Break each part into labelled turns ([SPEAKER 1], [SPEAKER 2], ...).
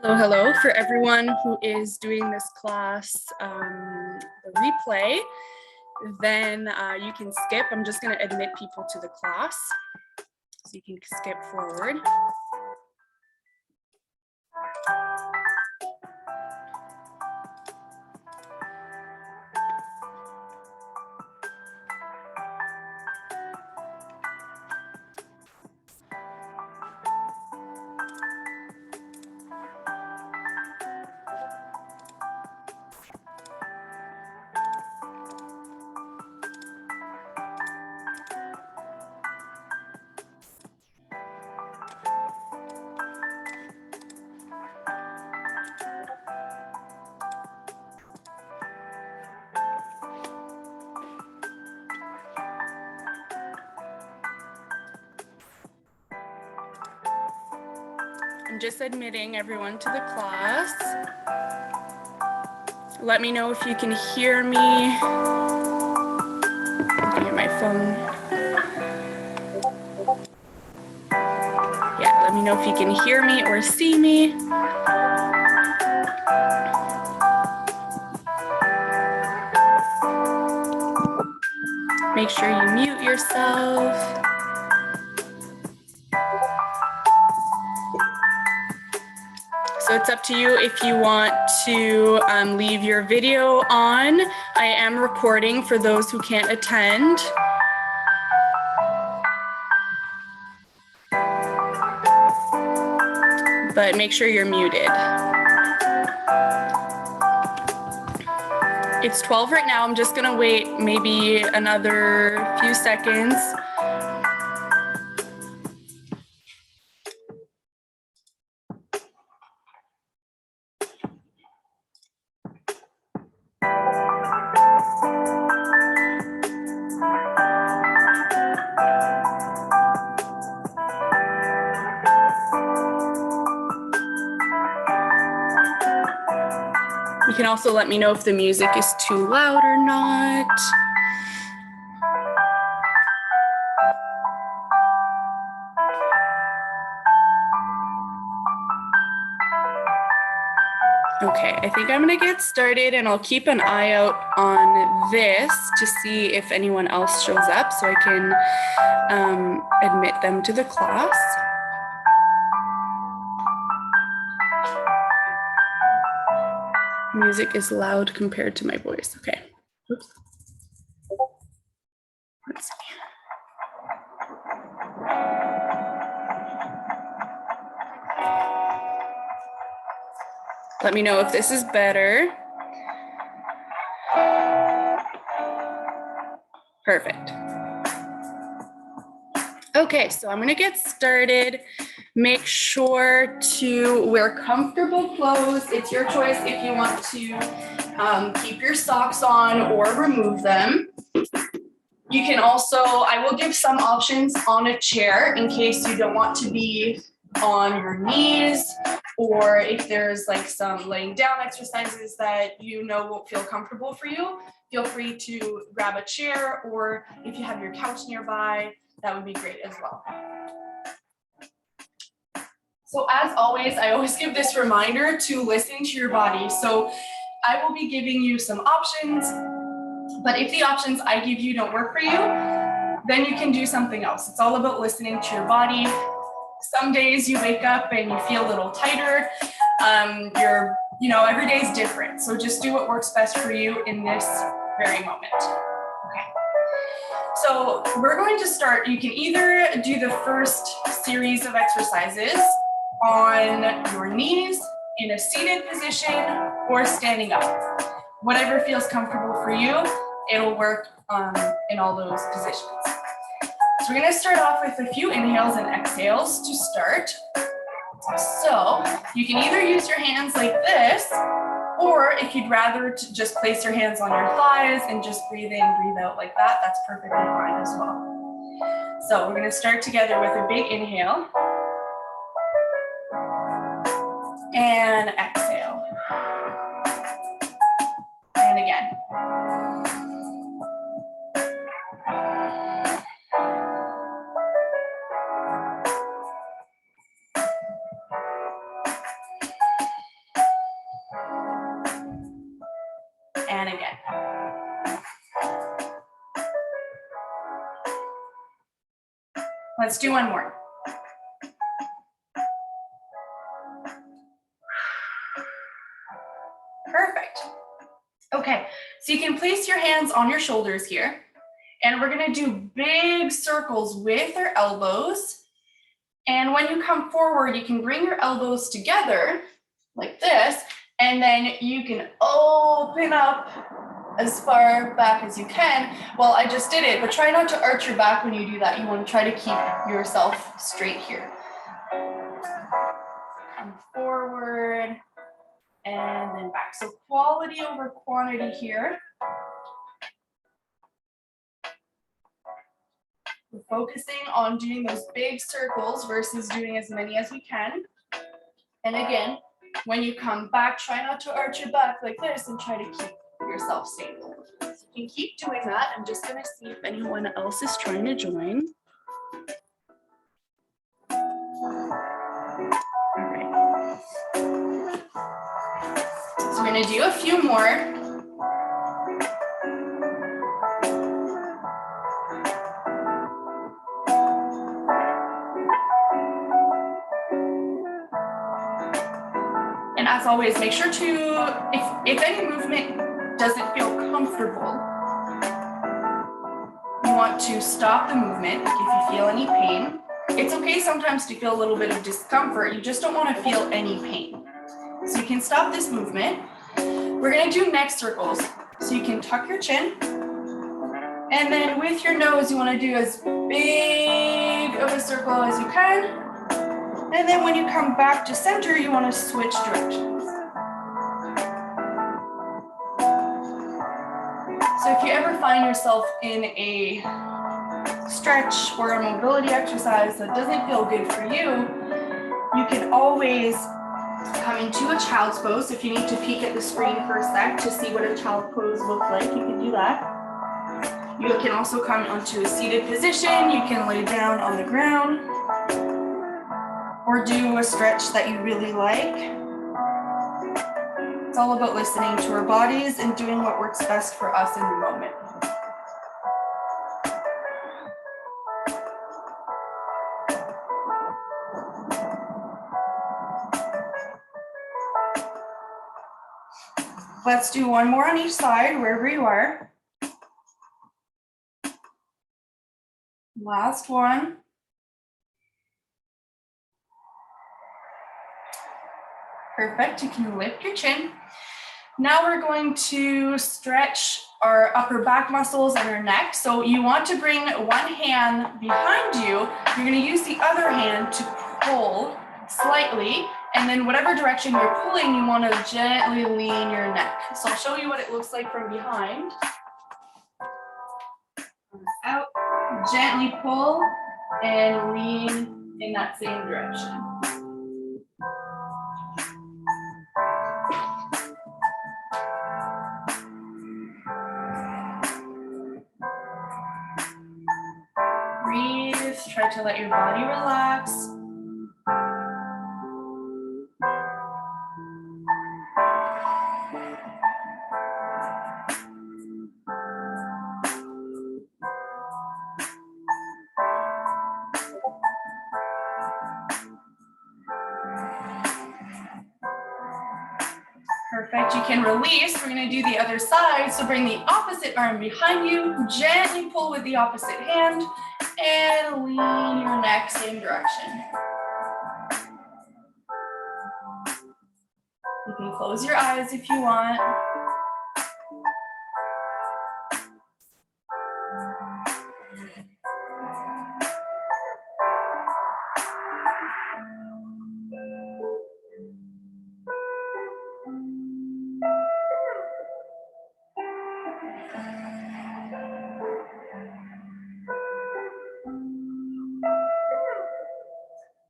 [SPEAKER 1] Hello, hello. For everyone who is doing this class, the replay, then you can skip. I'm just going to admit people to the class, so you can skip forward. I'm just admitting everyone to the class. Let me know if you can hear me. Looking at my phone. Yeah, let me know if you can hear me or see me. Make sure you mute yourself. So it's up to you if you want to leave your video on. I am recording for those who can't attend. But make sure you're muted. It's 12 right now. I'm just gonna wait maybe another few seconds. You can also let me know if the music is too loud or not. Okay, I think I'm gonna get started and I'll keep an eye out on this to see if anyone else shows up so I can admit them to the class. Music is loud compared to my voice. Okay. Oops. Let's see. Let me know if this is better. Perfect. Okay, so I'm gonna get started. Make sure to wear comfortable clothes. It's your choice if you want to keep your socks on or remove them. You can also, I will give some options on a chair in case you don't want to be on your knees, or if there's like some laying down exercises that you know won't feel comfortable for you, feel free to grab a chair, or if you have your couch nearby, that would be great as well. So as always, I always give this reminder to listen to your body. So I will be giving you some options, but if the options I give you don't work for you, then you can do something else. It's all about listening to your body. Some days you wake up and you feel a little tighter. Every day is different. So just do what works best for you in this very moment. Okay. So we're going to start. You can either do the first series of exercises on your knees in a seated position or standing up. Whatever feels comfortable for you, it'll work in all those positions. So we're going to start off with a few inhales and exhales to start. So you can either use your hands like this, or if you'd rather just place your hands on your thighs and just breathe in, breathe out like that, that's perfectly fine as well. So we're going to start together with a big inhale and exhale. And again. Let's do one more. Perfect. Okay, so you can place your hands on your shoulders here, and we're gonna do big circles with our elbows. And when you come forward, you can bring your elbows together like this, and then you can open up as far back as you can. Well, I just did it, but try not to arch your back when you do that. You want to try to keep yourself straight here. Come forward and then back. So quality over quantity here. We're focusing on doing those big circles versus doing as many as we can. And again, when you come back, try not to arch your back like this and try to keep yourself stable. So you can keep doing that. I'm just going to see if anyone else is trying to join. All right. So we're going to do a few more. And as always, make sure to, if any movement doesn't feel comfortable, you want to stop the movement if you feel any pain. It's okay sometimes to feel a little bit of discomfort, you just don't want to feel any pain. So you can stop this movement. We're going to do neck circles. So you can tuck your chin, and then with your nose, you want to do as big of a circle as you can. And then when you come back to center, you want to switch directions. So if you ever find yourself in a stretch or a mobility exercise that doesn't feel good for you, you can always come into a child's pose. If you need to peek at the screen for a sec to see what a child pose looks like, you can do that. You can also come onto a seated position. You can lay down on the ground, or do a stretch that you really like. It's all about listening to our bodies and doing what works best for us in the moment. Let's do one more on each side, wherever you are. Last one. Perfect, you can lift your chin. Now we're going to stretch our upper back muscles and our neck. So you want to bring one hand behind you. You're going to use the other hand to pull slightly, and then whatever direction you're pulling, you want to gently lean your neck. So I'll show you what it looks like from behind. Out, gently pull and lean in that same direction. Breathe, try to let your body relax. Perfect, you can release. We're going to do the other side. So bring the opposite arm behind you, gently pull with the opposite hand, and lean your neck same direction. You can close your eyes if you want.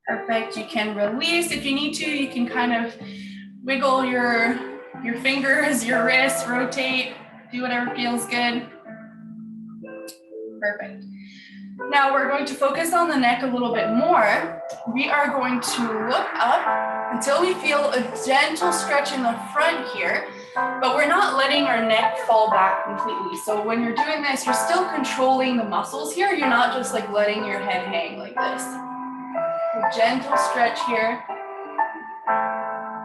[SPEAKER 1] Perfect, you can release. If you need to, you can kind of wiggle your fingers, your wrists, rotate, do whatever feels good. Perfect. Now we're going to focus on the neck a little bit more. We are going to look up until we feel a gentle stretch in the front here. but we're not letting our neck fall back completely. So when you're doing this, you're still controlling the muscles here. You're not just like letting your head hang like this. A gentle stretch here.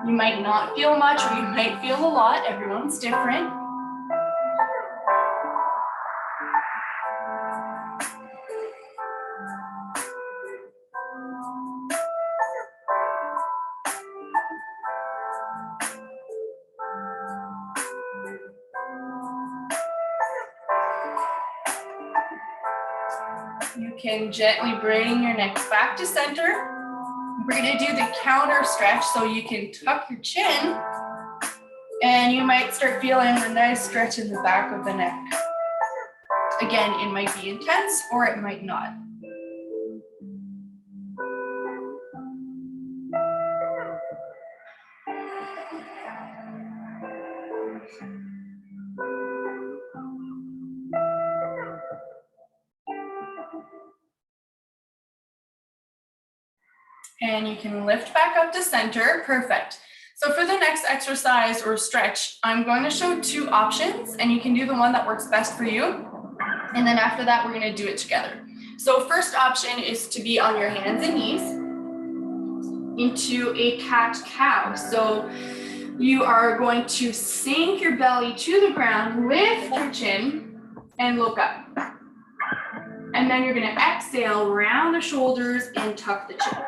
[SPEAKER 1] You might not feel much or you might feel a lot. Everyone's different. You can gently bring your neck back to center. We're going to do the counter stretch, so you can tuck your chin and you might start feeling a nice stretch in the back of the neck. Again, it might be intense or it might not. And you can lift back up to center. Perfect. So for the next exercise or stretch, I'm going to show two options and you can do the one that works best for you. And then after that, we're going to do it together. So first option is to be on your hands and knees into a cat-cow. So you are going to sink your belly to the ground, lift your chin, and look up. And then you're going to exhale, round the shoulders, and tuck the chin.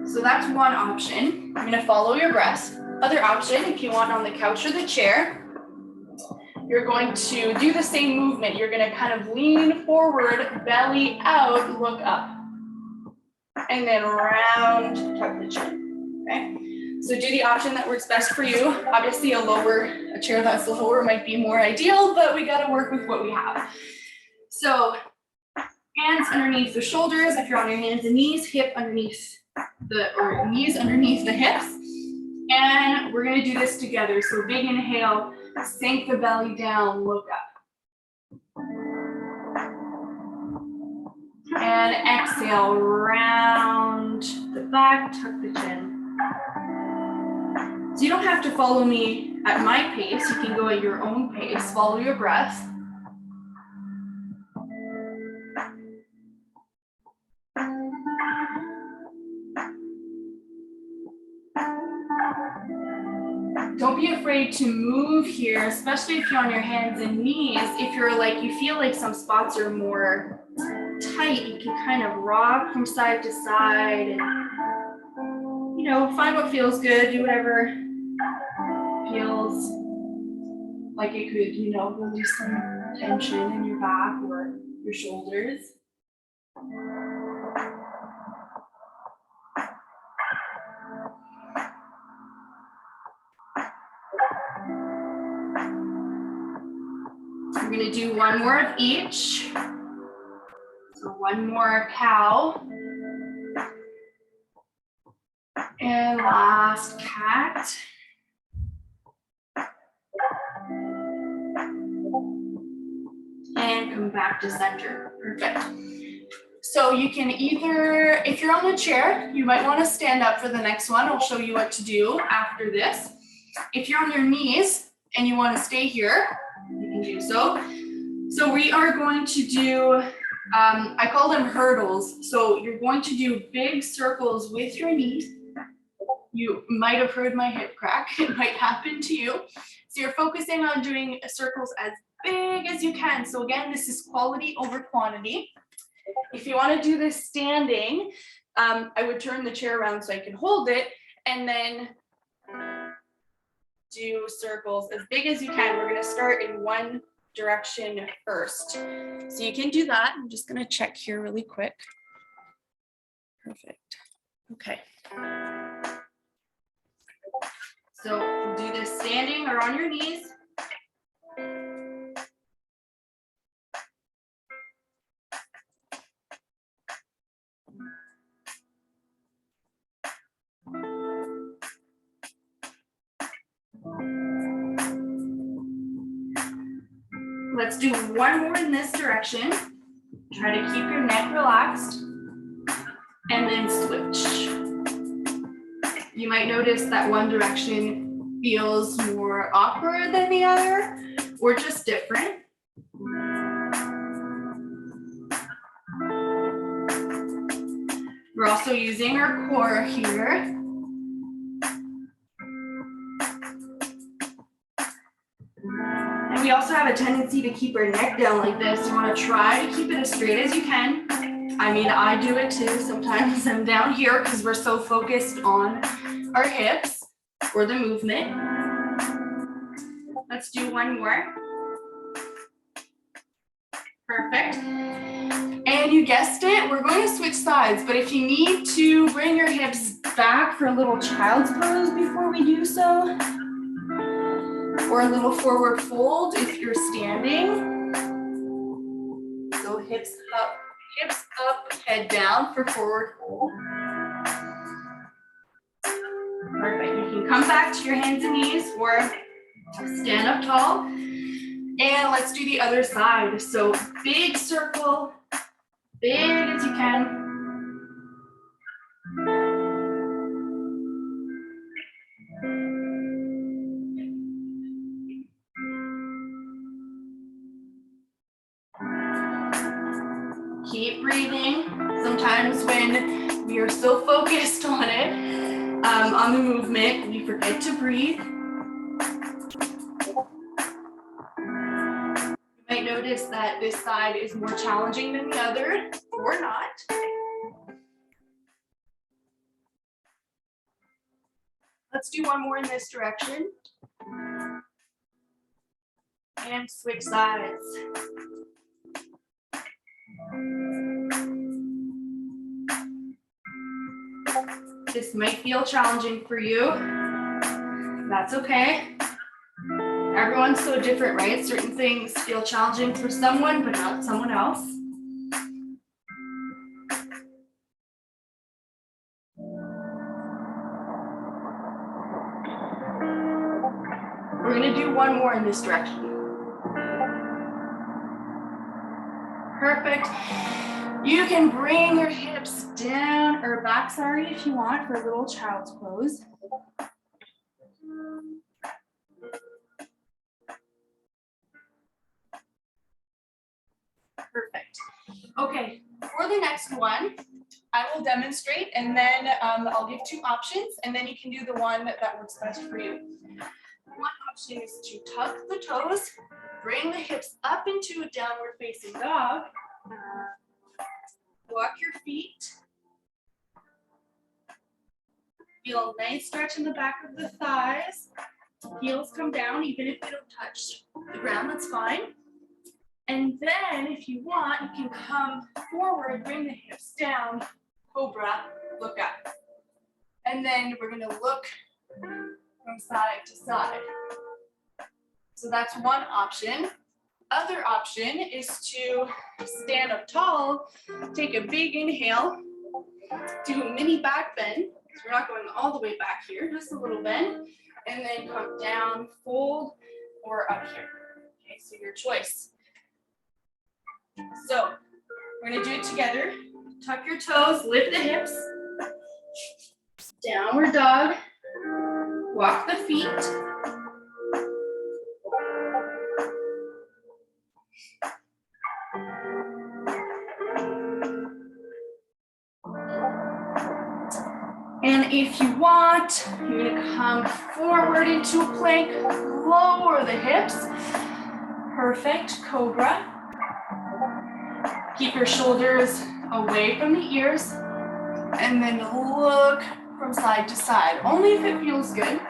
[SPEAKER 1] So that's one option. You're going to follow your breath. Other option, if you want on the couch or the chair, you're going to do the same movement. You're going to kind of lean forward, belly out, look up. And then round, tuck the chin, okay? So do the option that works best for you. Obviously a chair that's lower might be more ideal, but we got to work with what we have. So hands underneath the shoulders. If you're on your hands and knees, knees underneath the hips. And we're going to do this together. So big inhale, sink the belly down, look up. And exhale, round the back, tuck the chin. So you don't have to follow me at my pace. You can go at your own pace. Follow your breath. Don't be afraid to move here, especially if you're on your hands and knees. If you feel like some spots are more tight, you can kind of rock from side to side and, find what feels good. Do whatever feels like it could, release some tension in your back or your shoulders. We're going to do one more of each. So one more cow. And last cat. And come back to center. Perfect. So you can either, if you're on the chair, you might want to stand up for the next one. I'll show you what to do after this. If you're on your knees and you want to stay here, you can do so. So we are going to do, I call them hurdles. So you're going to do big circles with your knees. You might have heard my hip crack. It might happen to you. So you're focusing on doing circles as big as you can. So again, this is quality over quantity. If you want to do this standing, I would turn the chair around so I can hold it and then do circles as big as you can. We're going to start in one direction first. So you can do that. I'm just going to check here really quick. Perfect. Okay. So do this standing or on your knees. Let's do one more in this direction. Try to keep your neck relaxed and then switch. You might notice that one direction feels more awkward than the other or just different. We're also using our core here. And we also have a tendency to keep our neck down like this. You want to try to keep it as straight as you can. I mean, I do it too. Sometimes I'm down here because we're so focused on our hips or the movement. Let's do one more. Perfect. And you guessed it, we're going to switch sides, but if you need to bring your hips back for a little child's pose before we do so, or a little forward fold if you're standing. So hips up, head down for forward fold. Perfect. You can come back to your hands and knees or stand up tall. And let's do the other side. So big circle, big as you can. Keep breathing. Sometimes when we are so focused on it, on the movement, we forget to breathe. You might notice that this side is more challenging than the other, or not. Let's do one more in this direction. And switch sides. This might feel challenging for you. That's okay. Everyone's so different, right? Certain things feel challenging for someone, but not someone else. We're going to do one more in this direction. Perfect. You can bring your hips down or back, sorry, if you want, for a little child's pose. Perfect. Okay, for the next one, I will demonstrate and then I'll give two options and then you can do the one that works best for you. One option is to tuck the toes, bring the hips up into a downward facing dog. Walk your feet. Feel a nice stretch in the back of the thighs. Heels come down, even if they don't touch the ground, that's fine. And then if you want, you can come forward, bring the hips down, cobra, look up. And then we're gonna look from side to side. So that's one option. Other option is to stand up tall, take a big inhale, do a mini back bend. So we're not going all the way back here, just a little bend, and then come down, fold, or up here. Okay, so your choice. So we're gonna do it together. Tuck your toes, lift the hips, downward dog, walk the feet. And if you want, you're gonna come forward into a plank, lower the hips. Perfect, cobra. Keep your shoulders away from the ears and then look from side to side, only if it feels good.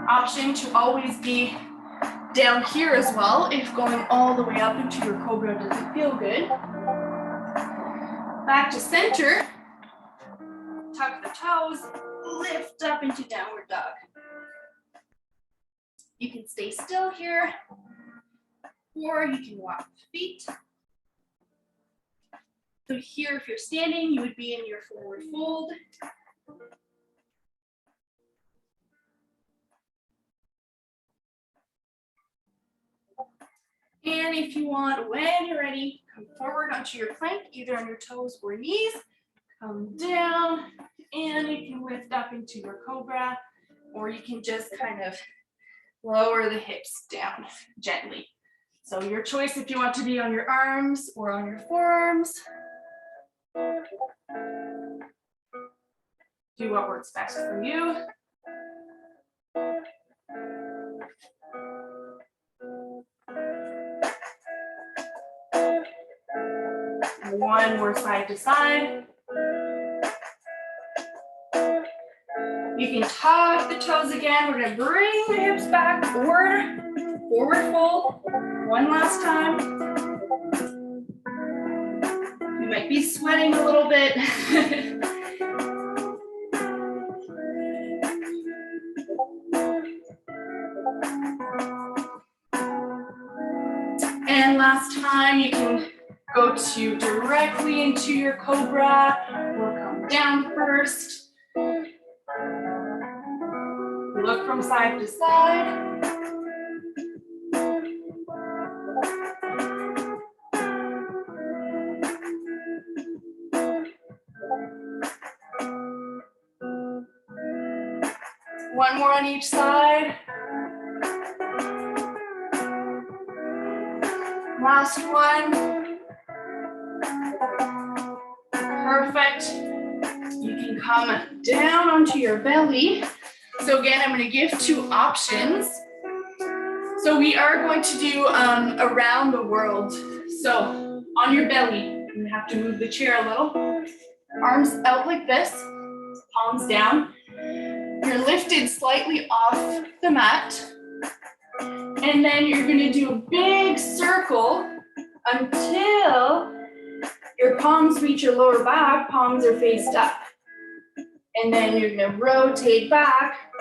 [SPEAKER 1] Option to always be down here as well if going all the way up into your cobra doesn't feel good. Back to center, tuck the toes, lift up into downward dog. You can stay still here, or you can walk the feet. So here, if you're standing, you would be in your forward fold. And if you want, when you're ready, come forward onto your plank, either on your toes or knees. Come down, And you can lift up into your cobra, or you can just kind of lower the hips down gently. So your choice if you want to be on your arms or on your forearms. Do what works best for you. One more side to side. You can tuck the toes again. We're gonna bring the hips back or forward fold. One last time. You might be sweating a little bit. And last time, you can go directly into your cobra or come down first. Look from side to side. One more on each side. Last one. Perfect. You can come down onto your belly. So again, I'm going to give two options. So we are going to do around the world. So on your belly, you have to move the chair a little. Arms out like this, palms down. You're lifted slightly off the mat. And then you're going to do a big circle until your palms reach your lower back, palms are faced up. And then you're going to rotate back,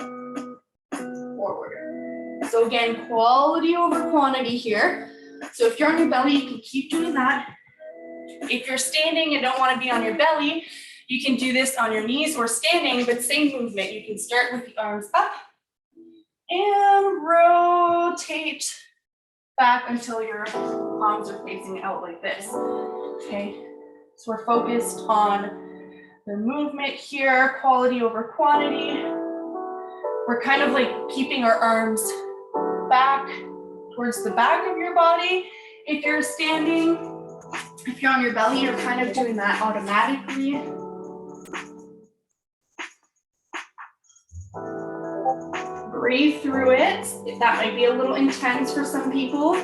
[SPEAKER 1] forward. So again, quality over quantity here. So if you're on your belly, you can keep doing that. If you're standing and don't want to be on your belly, you can do this on your knees or standing, but same movement. You can start with the arms up and rotate back until your palms are facing out like this. Okay, so we're focused on the movement here, quality over quantity. We're kind of like keeping our arms back towards the back of your body. If you're standing, if you're on your belly, you're kind of doing that automatically. Breathe through it. That might be a little intense for some people.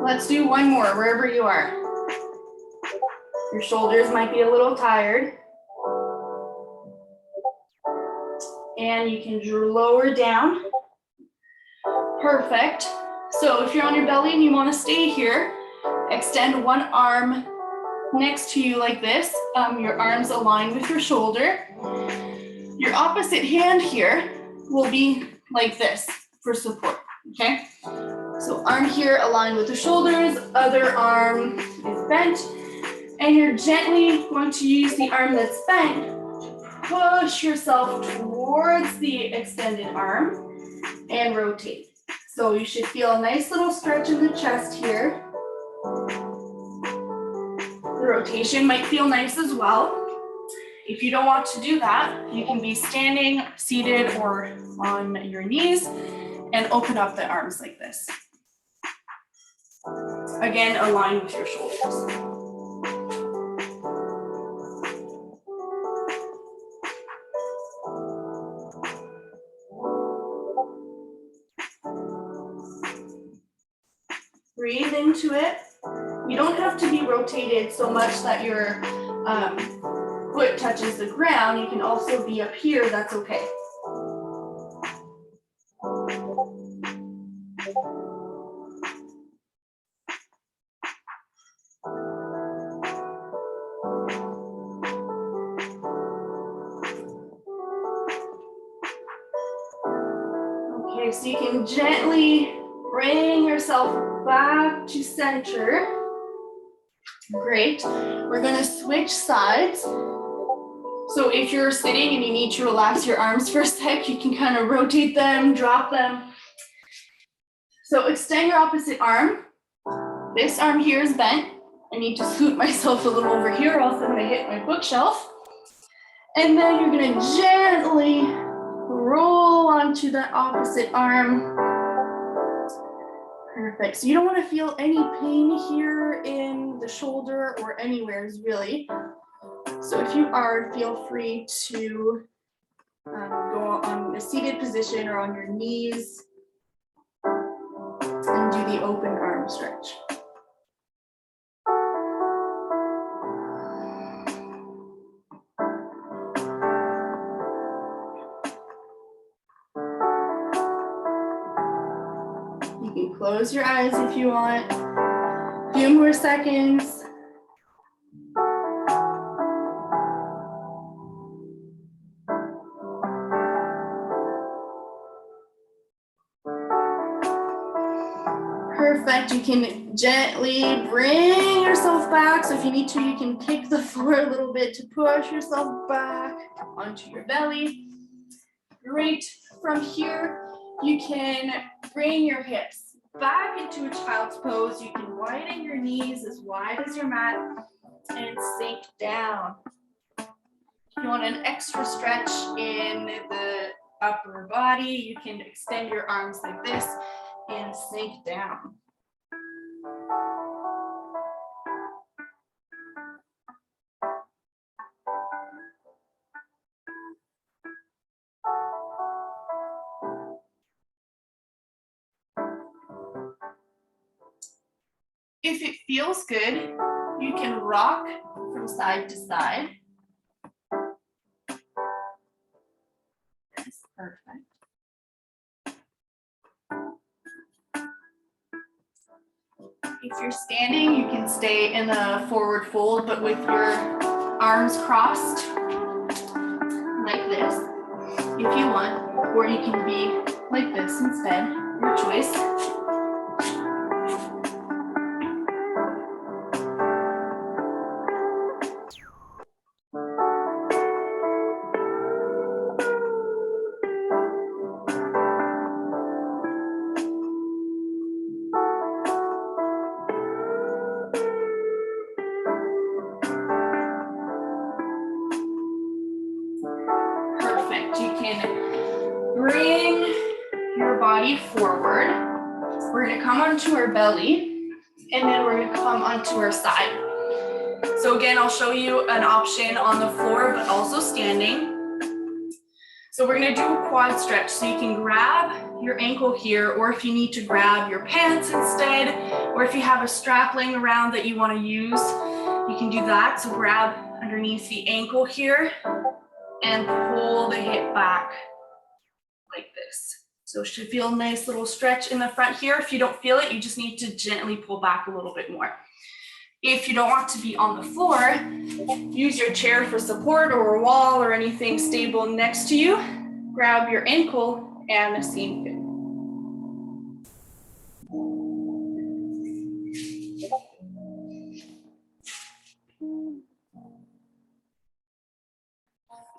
[SPEAKER 1] Let's do one more, wherever you are. Your shoulders might be a little tired. And you can lower down. Perfect. So if you're on your belly and you want to stay here, extend one arm next to you like this. Your arms align with your shoulder. Your opposite hand here will be like this for support, okay? So arm here aligned with the shoulders, other arm is bent, and you're gently going to use the arm that's bent to push yourself towards the extended arm and rotate. So you should feel a nice little stretch in the chest here. The rotation might feel nice as well. If you don't want to do that, you can be standing, seated, or on your knees and open up the arms like this. Again, align with your shoulders. Breathe into it. You don't have to be rotated so much that your foot touches the ground. You can also be up here, that's okay. Okay, so you can gently bring yourself back to center. Great. We're going to switch sides. So if you're sitting and you need to relax your arms for a sec, you can kind of rotate them, drop them. So extend your opposite arm. This arm here is bent. I need to scoot myself a little over here, else I'm gonna hit my bookshelf. And then you're gonna gently roll onto that opposite arm. Perfect. So you don't want to feel any pain here in the shoulder or anywhere really. So if you are, feel free to go on a seated position or on your knees and do the open arm stretch. You can close your eyes if you want. A few more seconds. Perfect. You can gently bring yourself back. So if you need to, you can kick the floor a little bit to push yourself back onto your belly. Great. From here, you can bring your hips back into a child's pose. You can widen your knees as wide as your mat and sink down. If you want an extra stretch in the upper body, you can extend your arms like this and sink down. If it feels good, you can rock from side to side. That's perfect. If you're standing, you can stay in a forward fold, but with your arms crossed, like this, if you want, or you can be like this instead, your choice. Bring your body forward. We're going to come onto our belly, and then we're going to come onto our side. So again, I'll show you an option on the floor, but also standing. So we're going to do a quad stretch. So you can grab your ankle here, or if you need to grab your pants instead, or if you have a strap laying around that you want to use, you can do that. So grab underneath the ankle here and pull the hip back like this. So it should feel a nice little stretch in the front here. If you don't feel it, you just need to gently pull back a little bit more. If you don't want to be on the floor, use your chair for support or a wall or anything stable next to you. Grab your ankle and the same thing.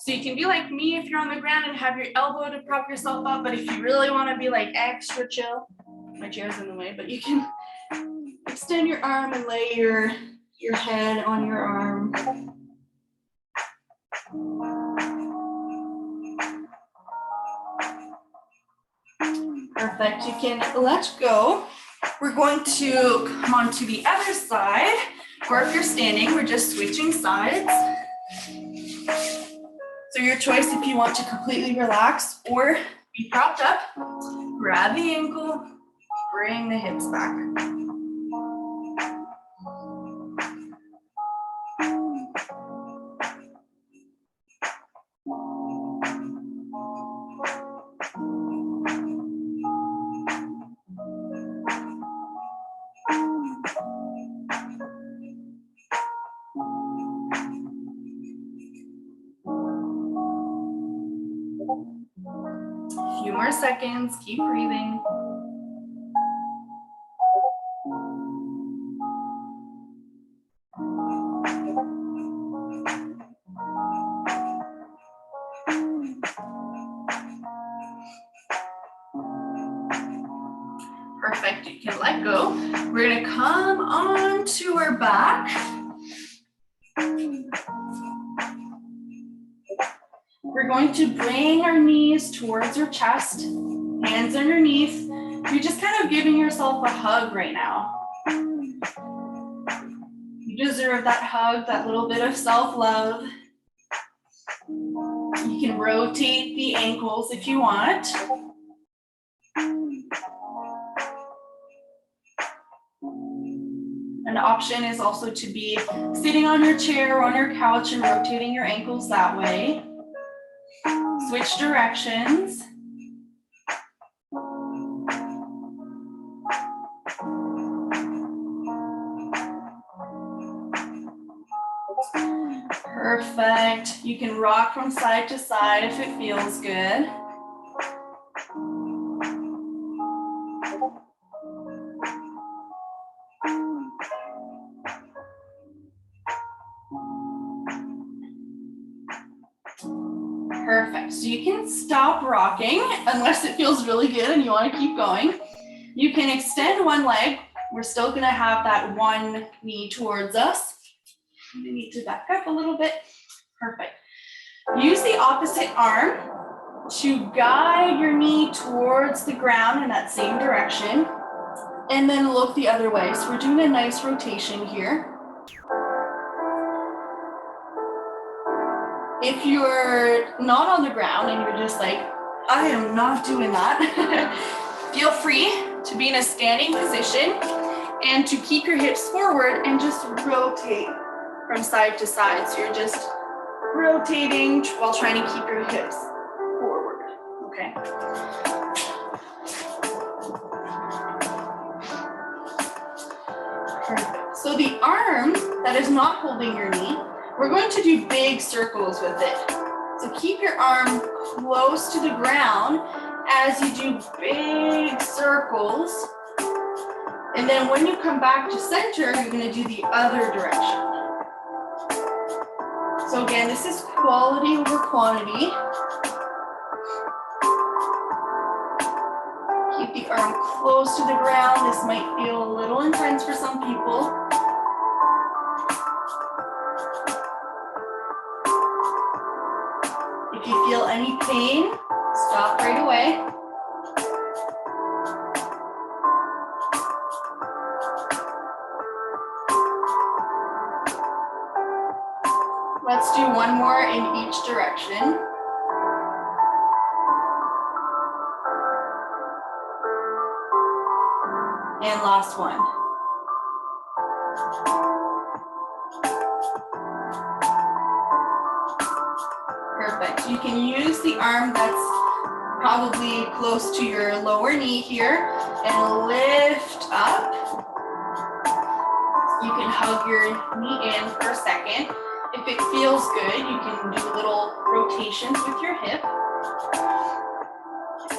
[SPEAKER 1] So you can be like me if you're on the ground and have your elbow to prop yourself up, but if you really want to be like extra chill, my chair's in the way, but you can extend your arm and lay your head on your arm. Perfect. You can let go. We're going to come onto the other side, or if you're standing, we're just switching sides. So your choice if you want to completely relax or be propped up, grab the ankle, bring the hips back. A few more seconds, keep breathing. Perfect, you can let go. We're gonna come on to our back. We're going to bring our knees towards our chest, hands underneath. You're just kind of giving yourself a hug right now. You deserve that hug, that little bit of self-love. You can rotate the ankles if you want. An option is also to be sitting on your chair or on your couch and rotating your ankles that way. Switch directions. Perfect. You can rock from side to side if it feels good. Perfect. So you can stop rocking unless it feels really good and you want to keep going. You can extend one leg. We're still going to have that one knee towards us. You need to back up a little bit. Perfect. Use the opposite arm to guide your knee towards the ground in that same direction, and then look the other way. So we're doing a nice rotation here. If you're not on the ground and you're just like, I am not doing that, feel free to be in a standing position and to keep your hips forward and just rotate from side to side. So you're just rotating while trying to keep your hips forward, okay? Perfect. So the arm that is not holding your knee, we're going to do big circles with it. So keep your arm close to the ground as you do big circles. And then when you come back to center, you're going to do the other direction. So again, this is quality over quantity. Keep the arm close to the ground. This might feel a little intense for some people. If you feel any pain, stop right away. Let's do one more in each direction. And last one. Perfect. You can use the arm that's probably close to your lower knee here and lift up. You can hug your knee in for a second. If it feels good, you can do little rotations with your hip.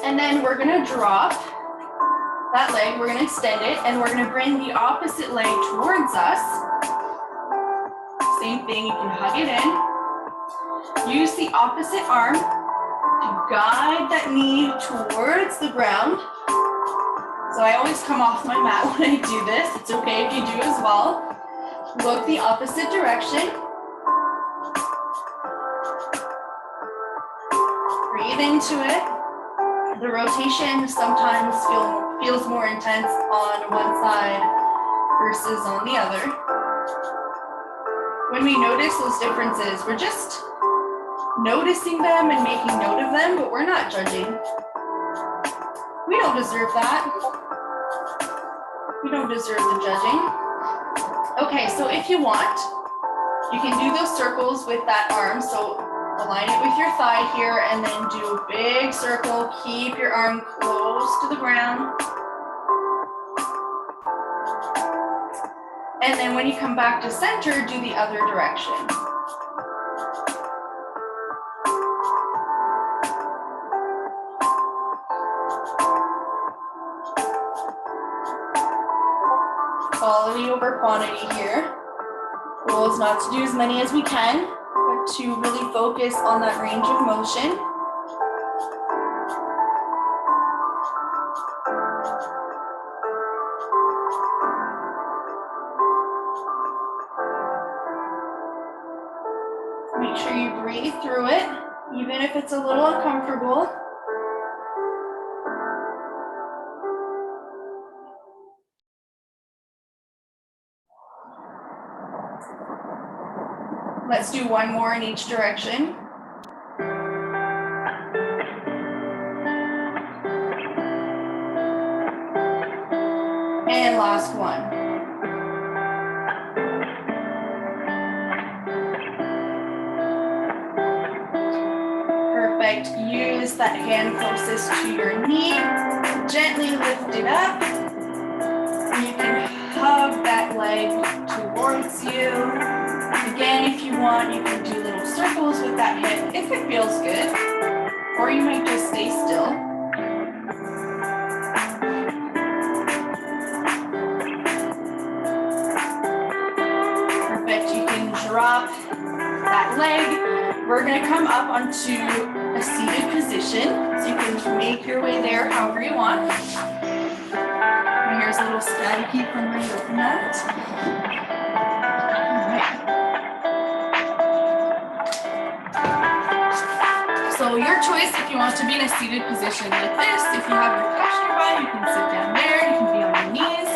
[SPEAKER 1] And then we're gonna drop that leg, we're gonna extend it, and we're gonna bring the opposite leg towards us. Same thing, you can hug it in. Use the opposite arm to guide that knee towards the ground. So I always come off my mat when I do this. It's okay if you do as well. Look the opposite direction. Breathe into it. The rotation sometimes feels more intense on one side versus on the other. When we notice those differences, we're just noticing them and making note of them, but we're not judging. We don't deserve that. We don't deserve the judging. Okay, so if you want, you can do those circles with that arm. So align it with your thigh here and then do a big circle. Keep your arm close to the ground. And then when you come back to center, do the other direction. Quality over quantity here. Goal is not to do as many as we can, but to really focus on that range of motion. Make sure you breathe through it, even if it's a little uncomfortable. Let's do one more in each direction. And last one. Perfect. Use that hand closest to your knee. Gently lift it up. And you can hug that leg towards you. Again, if you want, you can do little circles with that hip if it feels good. Or you might just stay still. Perfect. You can drop that leg. We're going to come up onto a seated position. So you can make your way there however you want. And here's a little static from my yoga mat. So your choice if you want to be in a seated position like this. If you have your couch nearby, you can sit down there. You can be on your knees.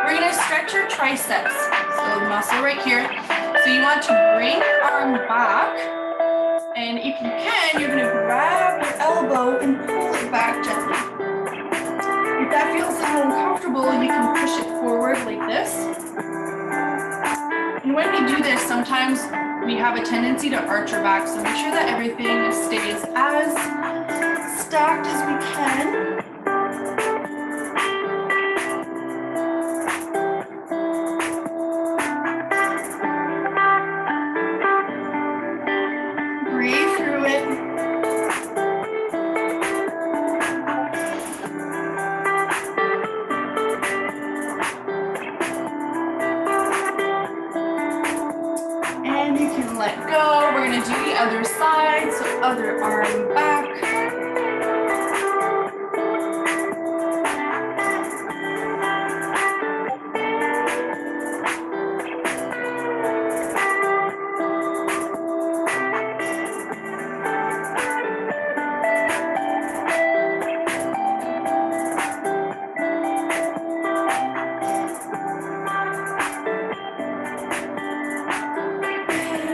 [SPEAKER 1] We're going to stretch your triceps. So the muscle right here. So you want to bring your arm back. And if you can, you're going to grab your elbow and pull it back gently. If that feels a little uncomfortable, you can push it forward like this. And when we do this, sometimes we have a tendency to arch our back, so make sure that everything stays as stacked as we can. Breathe through it. And you can let go. We're going to do the other side, so other arm back.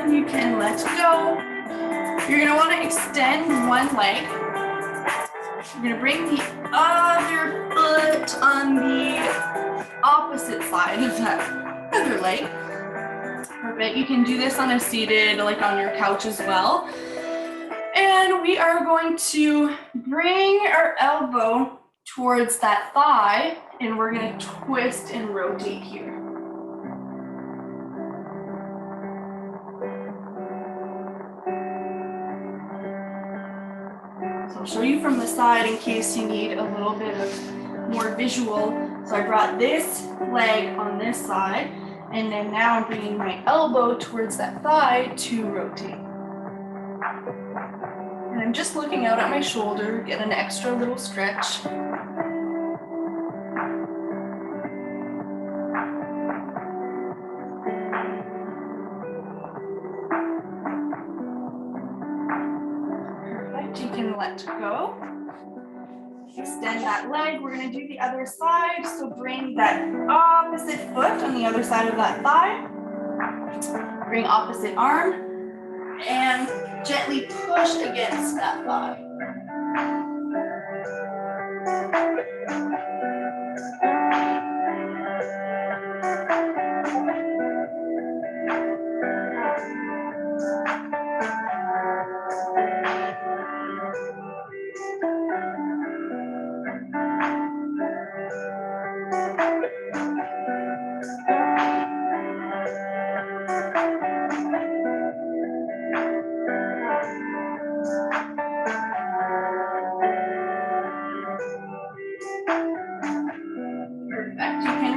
[SPEAKER 1] You can let go. You're going to want to extend one leg. You're going to bring the other foot on the opposite side of that other leg. Perfect. You can do this on a seated, like on your couch as well. And we are going to bring our elbow towards that thigh, and we're going to twist and rotate here. So I'll show you from the side in case you need a little bit of more visual. So I brought this leg on this side, and then now I'm bringing my elbow towards that thigh to rotate. And I'm just looking out at my shoulder, get an extra little stretch. Perfect, you can let go. Extend that leg. We're going to do the other side. So bring that opposite foot on the other side of that thigh. Bring opposite arm and gently push against that thigh.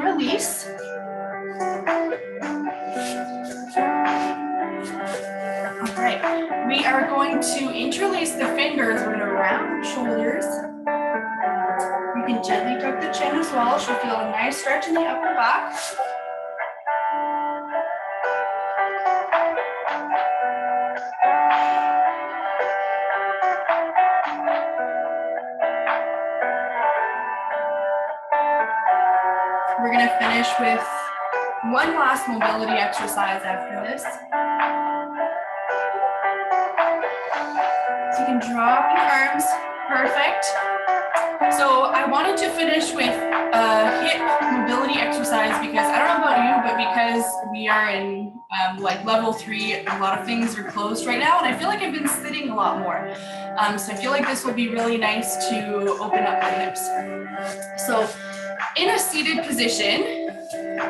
[SPEAKER 1] Release. All right, we are going to interlace the fingers. We're going to round the shoulders. You can gently tuck the chin as well. She'll feel a nice stretch in the upper back. finish with one last mobility exercise after this. So you can drop your arms, perfect. So I wanted to finish with a hip mobility exercise because I don't know about you, but because we are in like level 3, a lot of things are closed right now, and I feel like I've been sitting a lot more. So I feel like this will be really nice to open up the hips. So in a seated position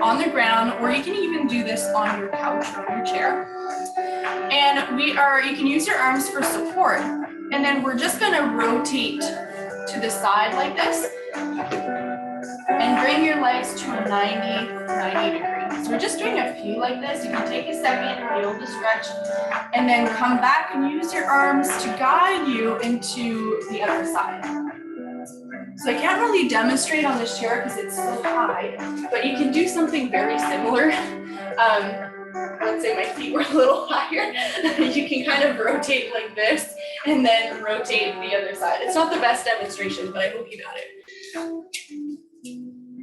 [SPEAKER 1] on the ground, or you can even do this on your couch or your chair. And you can use your arms for support. And then we're just gonna rotate to the side like this and bring your legs to a 90 degrees. So we're just doing a few like this. You can take a second, be able to stretch, and then come back and use your arms to guide you into the other side. So I can't really demonstrate on this chair because it's so high, but you can do something very similar. Let's say my feet were a little higher. You can kind of rotate like this and then rotate the other side. It's not the best demonstration, but I hope you got it.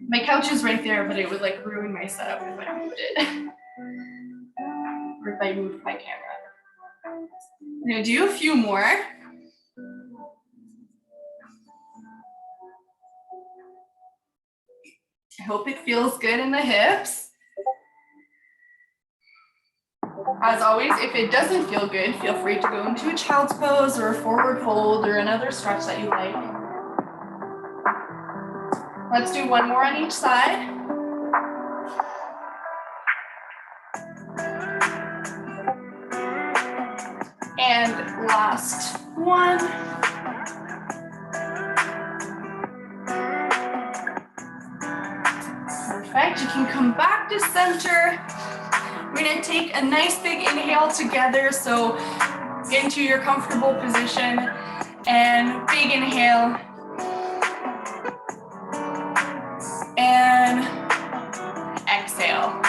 [SPEAKER 1] My couch is right there, but it would like ruin my setup if I moved it. Or if I moved my camera. I'm gonna do a few more. I hope it feels good in the hips. As always, if it doesn't feel good, feel free to go into a child's pose or a forward fold or another stretch that you like. Let's do one more on each side. And last one. Perfect. You can come back to center. We're going to take a nice big inhale together. So get into your comfortable position and big inhale. And exhale.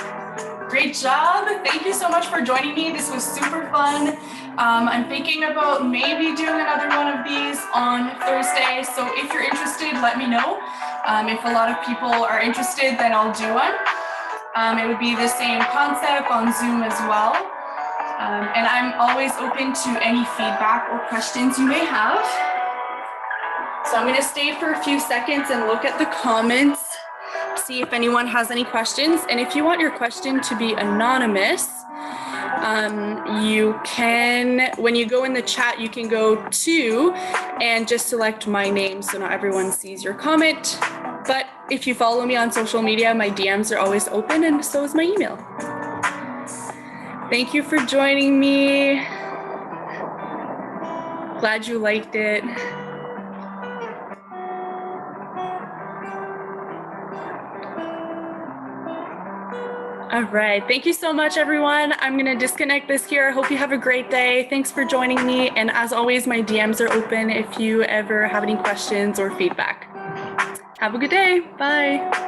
[SPEAKER 1] Great job. Thank you so much for joining me. This was super fun. I'm thinking about maybe doing another one of these on Thursday. So if you're interested, let me know. If a lot of people are interested, then I'll do one. It would be the same concept on Zoom as well. And I'm always open to any feedback or questions you may have. So I'm going to stay for a few seconds and look at the comments, see if anyone has any questions. And if you want your question to be anonymous, you can, when you go in the chat, you can go to and just select my name so not everyone sees your comment. But if you follow me on social media, my DMs are always open and so is my email. Thank you for joining me. Glad you liked it. All right, thank you so much, everyone. I'm gonna disconnect this here. I hope you have a great day. Thanks for joining me. And as always, my DMs are open if you ever have any questions or feedback. Have a good day, bye.